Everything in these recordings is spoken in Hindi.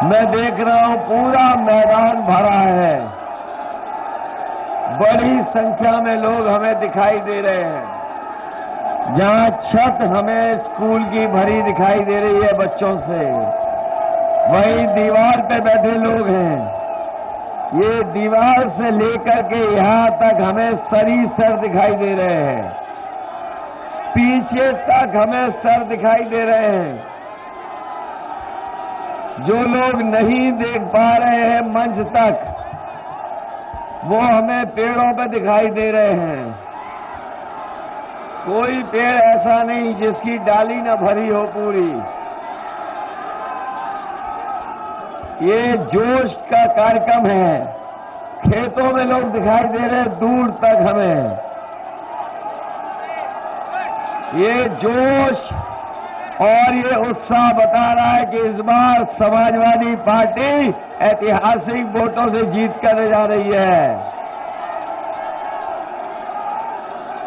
मैं देख रहा हूं पूरा मैदान भरा है, बड़ी संख्या में लोग हमें दिखाई दे रहे हैं। जहां छत हमें स्कूल की भरी दिखाई दे रही है बच्चों से, वहीं दीवार पे बैठे लोग हैं। ये दीवार से लेकर के यहां तक हमें सर दिखाई दे रहे हैं, पीछे तक हमें सर दिखाई दे रहे हैं। जो लोग नहीं देख पा रहे हैं मंच तक, वो हमें पेड़ों पे दिखाई दे रहे हैं। कोई पेड़ ऐसा नहीं जिसकी डाली न भरी हो पूरी। ये जोश का कार्यक्रम है। खेतों में लोग दिखाई दे रहे हैं दूर तक हमें। ये जोश और ये उत्साह बता रहा है कि इस बार समाजवादी पार्टी ऐतिहासिक वोटों से जीत कर जा रही है।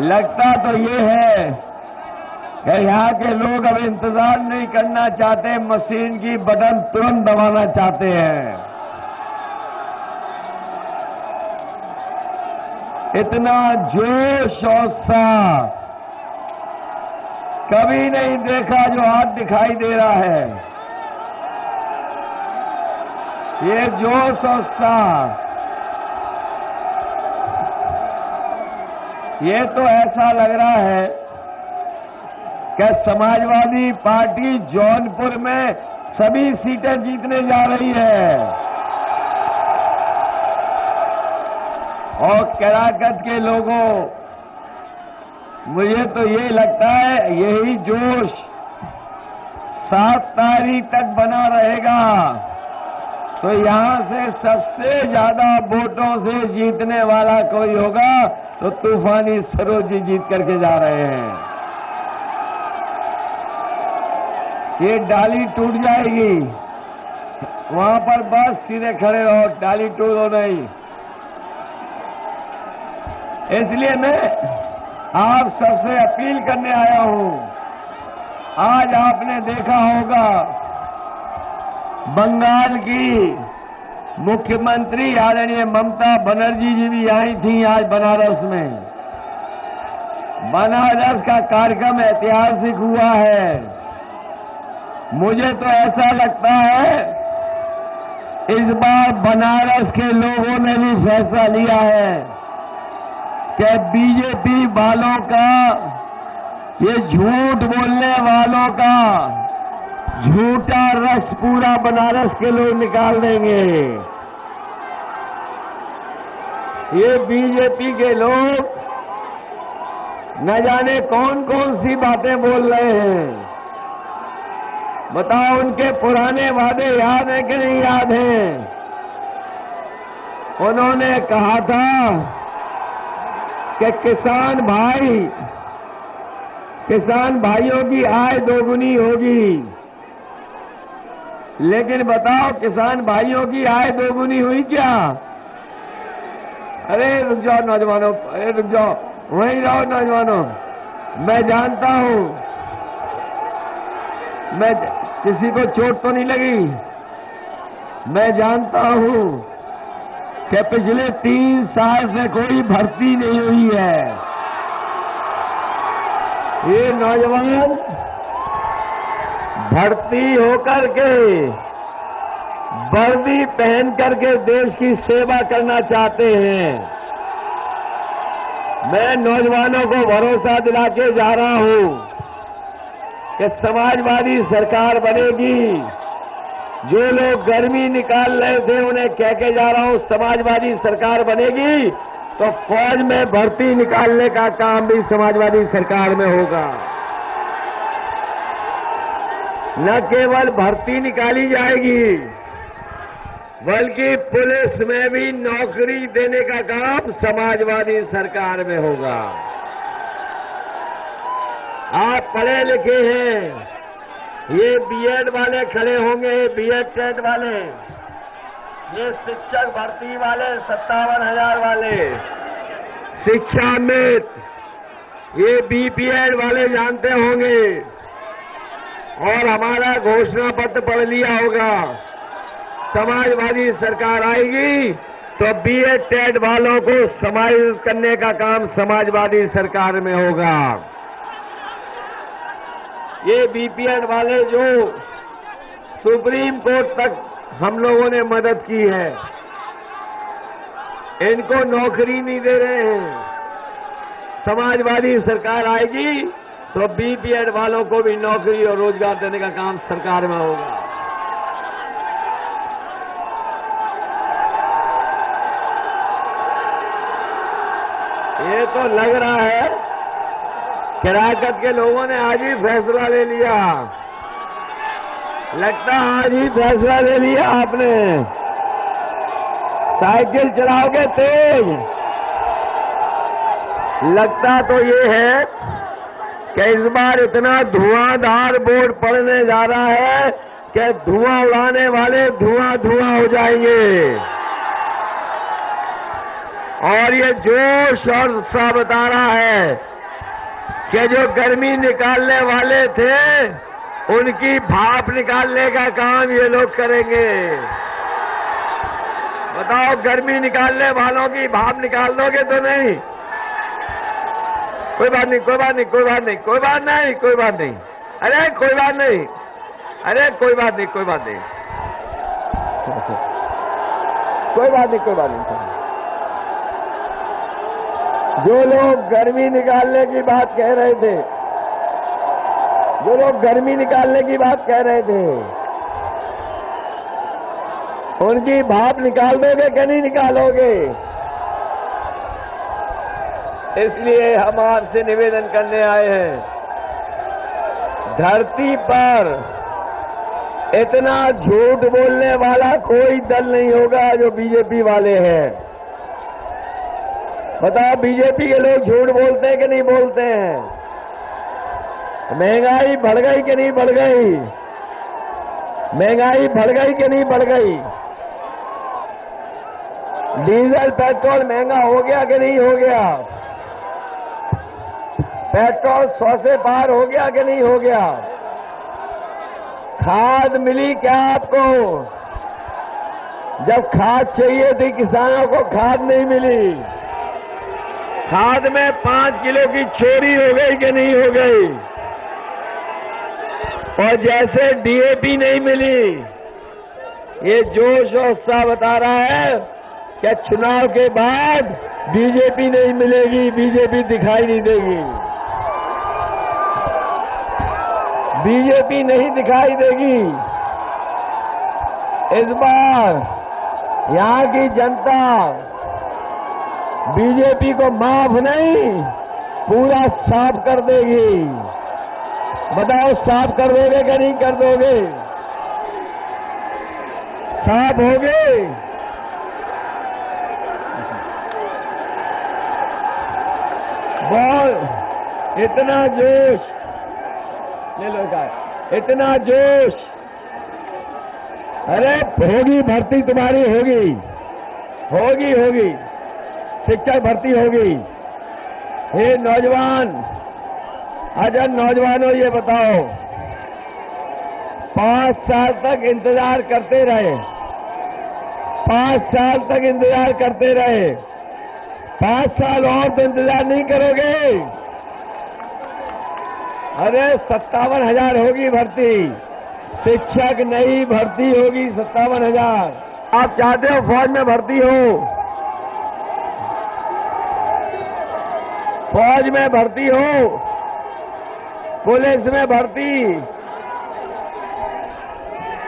लगता तो ये है कि यहाँ के लोग अब इंतजार नहीं करना चाहते, मशीन की बटन तुरंत दबाना चाहते हैं। इतना जोश और उत्साह कभी नहीं देखा जो आज दिखाई दे रहा है। ये जोश और उत्साह, ये तो ऐसा लग रहा है कि समाजवादी पार्टी जौनपुर में सभी सीटें जीतने जा रही है। और कैराकत के लोगों, मुझे तो ये लगता है यही जोश 7 तारीख तक बना रहेगा तो यहां से सबसे ज्यादा वोटों से जीतने वाला कोई होगा तो तूफानी सरोज जी जीत करके जा रहे हैं। ये डाली टूट जाएगी, वहां पर बस सीधे खड़े रहो, डाली टूटो नहीं। इसलिए मैं आप सबसे अपील करने आया हूं। आज आपने देखा होगा बंगाल की मुख्यमंत्री आदरणीय ममता बनर्जी जी भी आई थी आज बनारस में। बनारस का कार्यक्रम ऐतिहासिक हुआ है। मुझे तो ऐसा लगता है इस बार बनारस के लोगों ने भी फैसला लिया है कि बीजेपी वालों का, ये झूठ बोलने वालों का झूठा रस पूरा बनारस के लोग निकाल देंगे। ये बीजेपी के लोग न जाने कौन कौन सी बातें बोल रहे हैं। बताओ, उनके पुराने वादे याद हैं कि नहीं याद हैं? उन्होंने कहा था कि किसान भाइयों की आय दोगुनी होगी। लेकिन बताओ, किसान भाइयों की आय दोगुनी हुई क्या? अरे रुक जाओ नौजवानों, अरे रुक जाओ, वहीं रहो नौजवानों। मैं जानता हूं, मैं किसी को चोट तो नहीं लगी। मैं जानता हूं कि पिछले 3 साल से कोई भर्ती नहीं हुई है। ये नौजवान भर्ती होकर के, वर्दी पहन करके देश की सेवा करना चाहते हैं। मैं नौजवानों को भरोसा दिला के जा रहा हूं कि समाजवादी सरकार बनेगी। जो लोग गर्मी निकाल रहे थे उन्हें कह के जा रहा हूं, समाजवादी सरकार बनेगी तो फौज में भर्ती निकालने का काम भी समाजवादी सरकार में होगा। न केवल भर्ती निकाली जाएगी बल्कि पुलिस में भी नौकरी देने का काम समाजवादी सरकार में होगा। आप पढ़े लिखे हैं, ये बीएड वाले खड़े होंगे, बीएड टेट वाले, ये शिक्षक भर्ती वाले 57,000 वाले, शिक्षा में ये बीपीएड वाले जानते होंगे। और हमारा घोषणा पत्र पढ़ लिया होगा समाजवादी सरकार आएगी तो बीएड टेट वालों को समायोजित करने का काम समाजवादी सरकार में होगा। ये बीपीएड वाले जो सुप्रीम कोर्ट तक हम लोगों ने मदद की है, इनको नौकरी नहीं दे रहे हैं। समाजवादी सरकार आएगी तो बीपीएड वालों को भी नौकरी और रोजगार देने का काम सरकार में होगा। ये तो लग रहा है शराकत के लोगों ने आज ही फैसला ले लिया। लगता है आज ही फैसला ले लिया आपने। साइकिल चलाओगे तेज। लगता तो ये है कि इस बार इतना धुआंधार बोर्ड पड़ने जा रहा है कि धुआं उड़ाने वाले धुआं धुआं हो जाएंगे। और ये जोश और उत्साह बता रहा है कि जो गर्मी निकालने वाले थे उनकी भाप निकालने का काम ये लोग करेंगे। बताओ, गर्मी निकालने वालों की भाप निकाल दोगे तो नहीं? कोई बात नहीं, कोई बात नहीं, कोई बात नहीं, कोई बात नहीं, कोई बात नहीं। अरे कोई बात नहीं, अरे कोई बात नहीं, कोई बात नहीं, कोई बात नहीं, कोई बात नहीं। जो लोग गर्मी निकालने की बात कह रहे थे, जो लोग गर्मी निकालने की बात कह रहे थे, उनकी भाप निकाल दोगे कि नहीं निकालोगे? इसलिए हम आपसे निवेदन करने आए हैं, धरती पर इतना झूठ बोलने वाला कोई दल नहीं होगा जो बीजेपी वाले हैं। बताओ, बीजेपी के लोग झूठ बोलते हैं कि नहीं बोलते हैं? महंगाई बढ़ गई कि नहीं बढ़ गई? महंगाई बढ़ गई कि नहीं बढ़ गई? डीजल पेट्रोल महंगा हो गया कि नहीं हो गया? पेट्रोल 100 से पार हो गया कि नहीं हो गया? खाद मिली क्या आपको? जब खाद चाहिए थी किसानों को खाद नहीं मिली। खाद में 5 किलो की चोरी हो गई कि नहीं हो गई? और जैसे डीएपी नहीं मिली, ये जोश और उत्साह बता रहा है कि चुनाव के बाद बीजेपी नहीं मिलेगी, बीजेपी दिखाई नहीं देगी, बीजेपी नहीं दिखाई देगी। इस बार यहाँ की जनता बीजेपी को माफ नहीं, पूरा साफ कर देगी। बताओ, साफ कर दोगे कि नहीं कर दोगे? साफ होगे? बहुत इतना जोश ले लो का, इतना जोश। अरे होगी भर्ती, तुम्हारी होगी, होगी, होगी, शिक्षक भर्ती होगी। हे नौजवान, अच्छा नौजवानों, ये बताओ, 5 साल तक इंतजार करते रहे, 5 साल तक इंतजार करते रहे, 5 साल और तो इंतजार नहीं करोगे? अरे 57,000 होगी भर्ती, शिक्षक नई भर्ती होगी 57,000। आप चाहते हो फौज में भर्ती हो? फौज में भर्ती हो, पुलिस में भर्ती।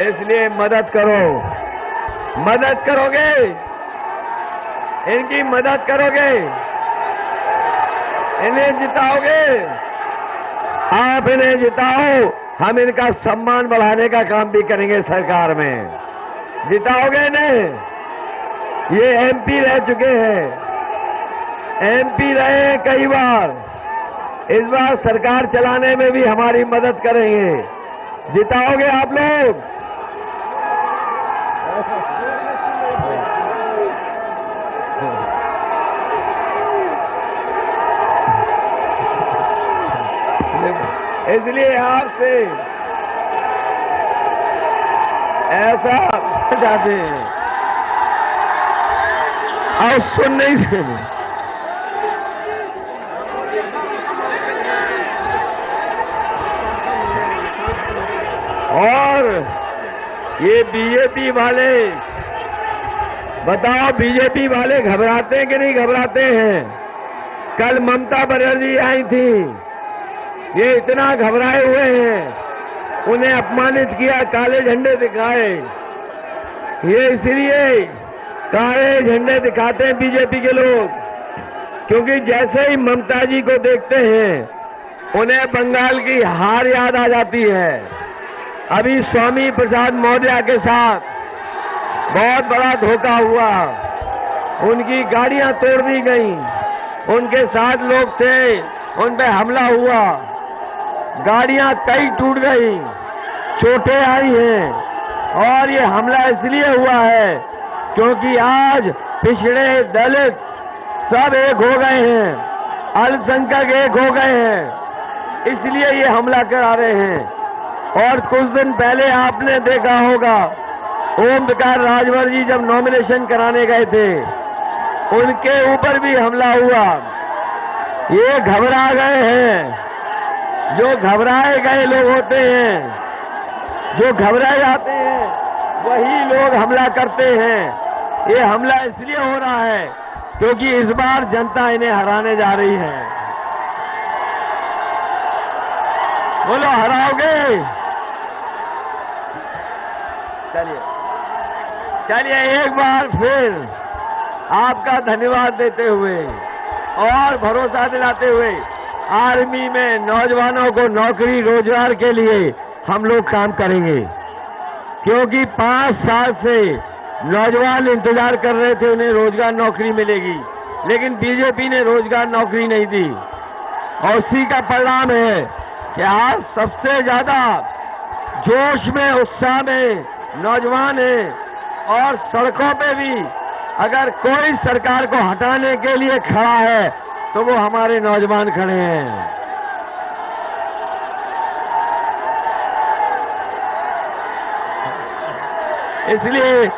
इसलिए मदद करो, मदद करोगे? इनकी मदद करोगे? इन्हें जिताओगे? आप इन्हें जिताओ, हम इनका सम्मान बढ़ाने का काम भी करेंगे सरकार में। जिताओगे इन्हें? ये एमपी रह चुके हैं, एमपी रहे कई बार, इस बार सरकार चलाने में भी हमारी मदद करेंगे। जिताओगे आप लोग? इसलिए आपसे ऐसा चाहते हैं और सुन नहीं देंगे। और ये बीजेपी वाले, बताओ बीजेपी वाले घबराते हैं कि नहीं घबराते हैं? कल ममता बनर्जी आई थी, ये इतना घबराए हुए हैं, उन्हें अपमानित किया, काले झंडे दिखाए। ये इसलिए काले झंडे दिखाते हैं बीजेपी के लोग, क्योंकि जैसे ही ममता जी को देखते हैं उन्हें बंगाल की हार याद आ जाती है। अभी स्वामी प्रसाद मौर्य के साथ बहुत बड़ा धोखा हुआ, उनकी गाड़ियां तोड़ दी गईं, उनके साथ लोग थे, उन पे हमला हुआ, गाड़ियां कई टूट गई, चोटें आई हैं। और ये हमला इसलिए हुआ है क्योंकि आज पिछड़े दलित सब एक हो गए हैं, अल्पसंख्यक एक हो गए हैं, इसलिए ये हमला करा रहे हैं। और कुछ दिन पहले आपने देखा होगा ओम प्रकाश राजभर जी जब नॉमिनेशन कराने गए थे, उनके ऊपर भी हमला हुआ। ये घबरा गए हैं, जो घबराए गए लोग होते हैं, जो घबराए जाते हैं, वही लोग हमला करते हैं। ये हमला इसलिए हो रहा है क्योंकि इस बार जनता इन्हें हराने जा रही है। बोलो हराओगे? चलिए चलिए एक बार फिर आपका धन्यवाद देते हुए और भरोसा दिलाते हुए, आर्मी में नौजवानों को नौकरी रोजगार के लिए हम लोग काम करेंगे, क्योंकि 5 साल से नौजवान इंतजार कर रहे थे उन्हें रोजगार नौकरी मिलेगी, लेकिन बीजेपी ने रोजगार नौकरी नहीं दी। और उसी का परिणाम है कि आज सबसे ज्यादा जोश में, उत्साह में नौजवान हैं। और सड़कों पे भी अगर कोई सरकार को हटाने के लिए खड़ा है तो वो हमारे नौजवान खड़े हैं। इसलिए